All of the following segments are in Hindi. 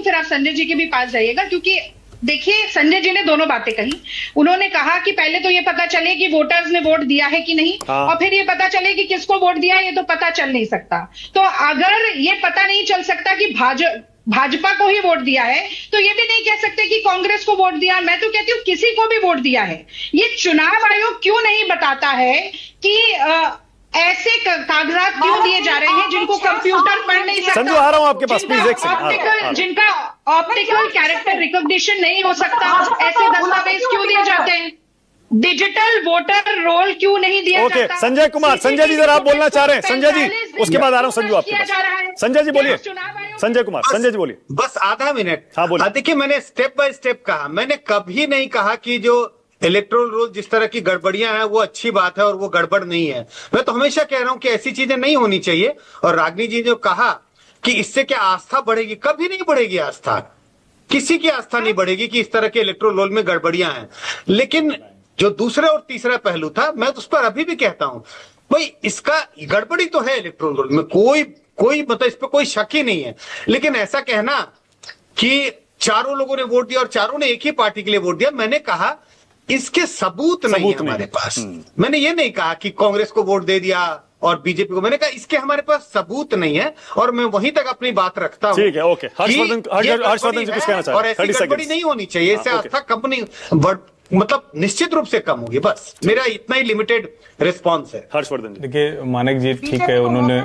फिर आप संजय जी के भी पास जाइएगा, क्योंकि देखिए संजय जी ने दोनों बातें कही। उन्होंने कहा कि पहले तो ये पता चले कि वोटर्स ने वोट दिया है कि नहीं, और फिर ये पता चले कि किसको वोट दिया है, ये तो पता चल नहीं सकता। तो अगर ये पता नहीं चल सकता कि भाजपा को ही वोट दिया है, तो ये भी नहीं कह सकते कि कांग्रेस को वोट दिया। मैं तो कहती हूँ किसी को भी वोट दिया है। ये चुनाव आयोग क्यों नहीं बताता है कि ऐसे कागजात क्यों दिए जा रहे हैं जिनको कंप्यूटर पढ़ नहीं सकता। संजू, आ रहा हूं आपके पास, प्लीज एक सेकंड। जिनका ऑप्टिकल कैरेक्टर रिकॉग्निशन नहीं हो सकता, ऐसे दस्तावेज क्यों दिए जाते हैं? डिजिटल वोटर रोल क्यों नहीं दिया जाता? ओके, संजय कुमार, संजय जी जरा आप बोलना चाह रहे हैं। संजय जी, उसके बाद आ रहा हूं संजू आपके पास। संजय जी बोलिए। संजय कुमार, संजय जी बोलिए। बस आधा मिनट। हाँ बोलिए। देखिए, मैंने स्टेप बाय स्टेप कहा। मैंने कभी नहीं कहा कि जो इलेक्ट्रोल रोल जिस तरह की गड़बड़ियां हैं वो अच्छी बात है और वो गड़बड़ नहीं है। मैं तो हमेशा कह रहा हूं कि ऐसी चीजें नहीं होनी चाहिए। और रागिनी जी ने जो कहा कि इससे क्या आस्था बढ़ेगी, कभी नहीं बढ़ेगी आस्था। किसी की आस्था नहीं बढ़ेगी कि इस तरह के इलेक्ट्रोल रोल में गड़बड़ियां हैं। लेकिन जो दूसरा और तीसरा पहलू था, मैं तो उस पर अभी भी कहता हूं, भाई इसका गड़बड़ी तो है इलेक्ट्रोल रोल में, कोई मतलब इस पर कोई शक ही नहीं है। लेकिन ऐसा कहना कि चारों लोगों ने वोट दिया और चारों ने एक ही पार्टी के लिए वोट दिया, मैंने कहा इसके सबूत नहीं है हमारे पास। मैंने ये नहीं कहा कि कांग्रेस को वोट दे दिया और बीजेपी को, मैंने कहा इसके हमारे पास सबूत नहीं है। और मैं वहीं तक अपनी बात रखता हूं। ठीक है, ओके। हर्षवर्धन जी कुछ कहना चाह रहे हैं। और ऐसी गड़बड़ी नहीं होनी चाहिए। इससे आस्था कंपनी मतलब निश्चित रूप से कम होगी। बस मेरा इतना ही लिमिटेड रिस्पांस है। हर्षवर्धन जी देखिए, मानिक जी ठीक है, उन्होंने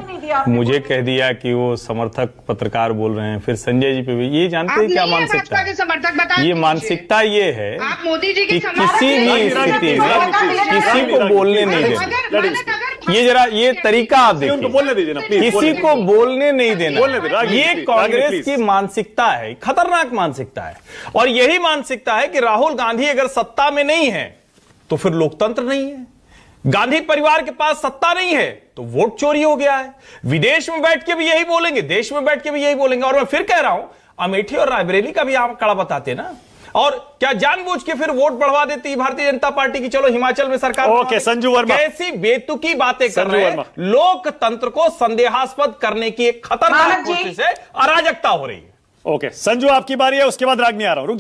मुझे कह दिया कि वो समर्थक पत्रकार बोल रहे हैं, फिर संजय जी पे भी। ये जानते हैं क्या मानसिकता है? समर्थक ये मानसिकता ये है आप मोदी जी कि की किसी भी स्थिति में किसी को बोलने नहीं देना। ये तरीका आप देखिए, बोलने दीजिए ना प्लीज। किसी को बोलने नहीं देना, ये कांग्रेस प्लीज। की मानसिकता है, खतरनाक मानसिकता है। और यही मानसिकता है कि राहुल गांधी अगर सत्ता में नहीं है तो फिर लोकतंत्र नहीं है। गांधी परिवार के पास सत्ता नहीं है तो वोट चोरी हो गया है। विदेश में बैठ के भी यही बोलेंगे, देश में बैठ के भी यही बोलेंगे। और मैं फिर कह रहा हूं, अमेठी और रायबरेली का भी आप कड़ा बताते ना। और क्या जानबूझ के फिर वोट बढ़वा देती है भारतीय जनता पार्टी की? चलो हिमाचल में सरकार। ओके, संजू वर्मा कैसी बेतुकी बातें कर रहे हैं। लोकतंत्र को संदेहास्पद करने की एक खतरनाक कोशिश है, अराजकता हो रही है। ओके, संजू आपकी बारी है, उसके बाद रागिनी आ रहा हूं। रुक जा।